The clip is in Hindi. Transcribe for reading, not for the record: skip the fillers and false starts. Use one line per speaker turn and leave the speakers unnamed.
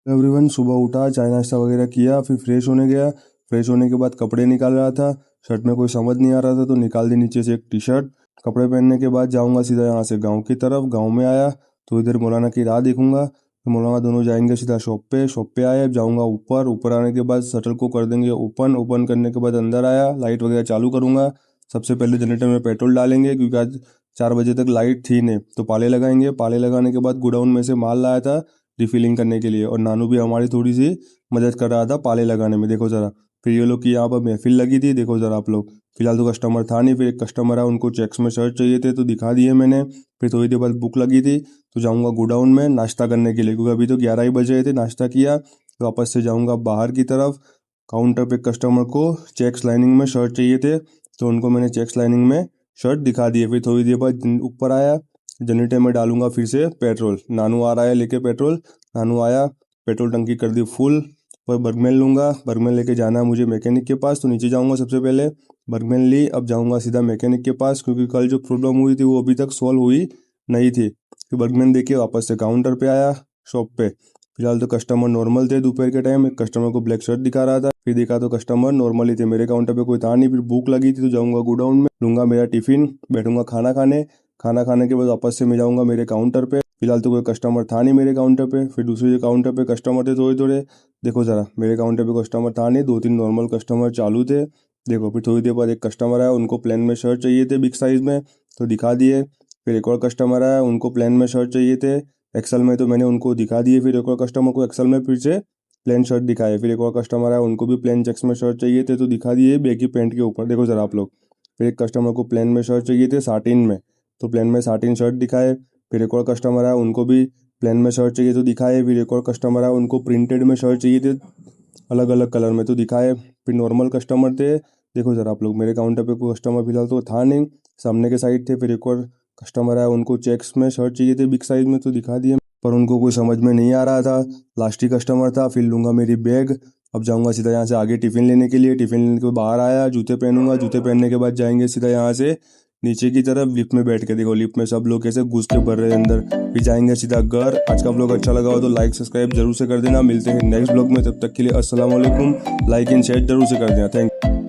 एवरीवन, सुबह उठा, चाय नाश्ता वगैरह किया, फिर फ्रेश होने गया। फ्रेश होने के बाद कपड़े निकाल रहा था। शर्ट में कोई समझ नहीं आ रहा था तो निकाल दी नीचे से एक टी शर्ट। कपड़े पहनने के बाद जाऊंगा सीधा यहाँ से गांव की तरफ। गांव में आया तो इधर मौलाना की राह देखूंगा, तो मौलाना दोनों जाएंगे सीधा शॉप पे आए। अब जाऊंगा ऊपर। ऊपर आने के बाद शटल को कर देंगे ओपन। ओपन करने के बाद अंदर आया, लाइट वगैरह चालू करूंगा। सबसे पहले जनरेटर में पेट्रोल डालेंगे क्योंकि आज 4 बजे तक लाइट थी नहीं, तो पाले लगाएंगे। पाले लगाने के बाद गोडाउन में से माल लाया था रिफिलिंग करने के लिए, और नानू भी हमारी थोड़ी सी मदद कर रहा था पाले लगाने में। देखो ज़रा, फिर ये लोग की यहाँ पर महफिल लगी थी, देखो ज़रा आप लोग। फिलहाल तो कस्टमर था नहीं, फिर एक कस्टमर आया, उनको चेक्स में शर्ट चाहिए थे तो दिखा दिए मैंने। फिर थोड़ी देर बाद भूख लगी थी तो जाऊँगा गोडाउन में नाश्ता करने के लिए, क्योंकि अभी तो 11 ही बज रहे थे। नाश्ता किया तो वापस से जाऊँगा बाहर की तरफ। काउंटर पे कस्टमर को चेक्स लाइनिंग में शर्ट चाहिए थे तो उनको मैंने चेक्स लाइनिंग में शर्ट दिखा दिए। फिर थोड़ी देर बाद ऊपर आया, जनरेटर में डालूंगा फिर से पेट्रोल। नानू आ रहा है लेके पेट्रोल। नानू आया, पेट्रोल टंकी कर दी फुल। पर बर्गमैन लूँगा, बर्गमैन लेके जाना है मुझे मैकेनिक के पास, तो नीचे जाऊँगा सबसे पहले। बर्गमैन ली, अब जाऊँगा सीधा मैकेनिक के पास, क्योंकि कल जो प्रॉब्लम हुई थी वो अभी तक सॉल्व हुई नहीं थी। फिर बर्गमैन देके वापस से काउंटर पे आया शॉप पे। फिलहाल तो कस्टमर नॉर्मल थे। दोपहर के टाइम एक कस्टमर को ब्लैक शर्ट दिखा रहा था, फिर देखा तो कस्टमर नॉर्मल ही थे। मेरे काउंटर पे कोई था नहीं। फिर भूख लगी थी तो जाऊँगा गोडाउन में, लूँगा मेरा टिफ़िन, बैठूंगा खाना खाने। खाना खाने के बाद वापस से मैं जाऊँगा मेरे काउंटर पे। फिलहाल तो कोई कस्टमर था नहीं मेरे काउंटर पे। फिर दूसरे काउंटर पे कस्टमर थे थोड़े थोड़े। देखो ज़रा, मेरे काउंटर पे कस्टमर था नहीं, 2-3 नॉर्मल कस्टमर चालू थे। देखो, फिर थोड़ी देर बाद एक कस्टमर आया, उनको प्लेन में शर्ट चाहिए थे बिग साइज़ में, तो दिखा दिए। फिर एक और कस्टमर आया, उनको प्लेन में शर्ट चाहिए थे एक्सल में, तो मैंने उनको दिखा दिए। फिर एक और कस्टमर को एक्सल में फिर से प्लेन शर्ट दिखाए। फिर एक और कस्टमर आया, उनको भी प्लेन चेक्स में शर्ट चाहिए थे तो दिखा दिए बैगी पैंट के ऊपर। देखो ज़रा आप लोग। फिर एक कस्टमर को प्लेन में शर्ट चाहिए थे साटिन में, तो प्लेन में साटिन शर्ट दिखाए। फिर एक और कस्टमर आया, उनको भी प्लेन में शर्ट चाहिए तो दिखाए। फिर एक और कस्टमर आया, उनको प्रिंटेड में शर्ट चाहिए थे अलग अलग कलर में, तो दिखाए। फिर नॉर्मल कस्टमर थे। देखो ज़रा आप लोग, मेरे काउंटर पे कोई कस्टमर फिलहाल तो था नहीं, सामने के साइड थे। फिर एक और कस्टमर आया, उनको चेक्स में शर्ट चाहिए थे बिग साइज़ में, तो दिखा दिए, पर उनको कोई समझ में नहीं आ रहा था। लास्ट ही कस्टमर था। फिर लूँगा मेरी बैग। अब जाऊँगा सीधा यहाँ से आगे टिफ़िन लेने के लिए। टिफ़िन लेने के बाद बाहर आया, जूते पहनूंगा। जूते पहनने के बाद जाएंगे सीधा यहाँ से नीचे की तरफ लिफ्ट में बैठ के। देखो लिफ्ट में सब लोग कैसे घुस के भर रहे हैं अंदर। फिर जाएंगे सीधा घर। आज का ब्लॉग अच्छा लगा हो तो लाइक सब्सक्राइब जरूर से कर देना। मिलते हैं नेक्स्ट ब्लॉग में, तब तक के लिए अस्सलाम वालेकुम। लाइक एंड शेयर जरूर से कर देना। Thank you.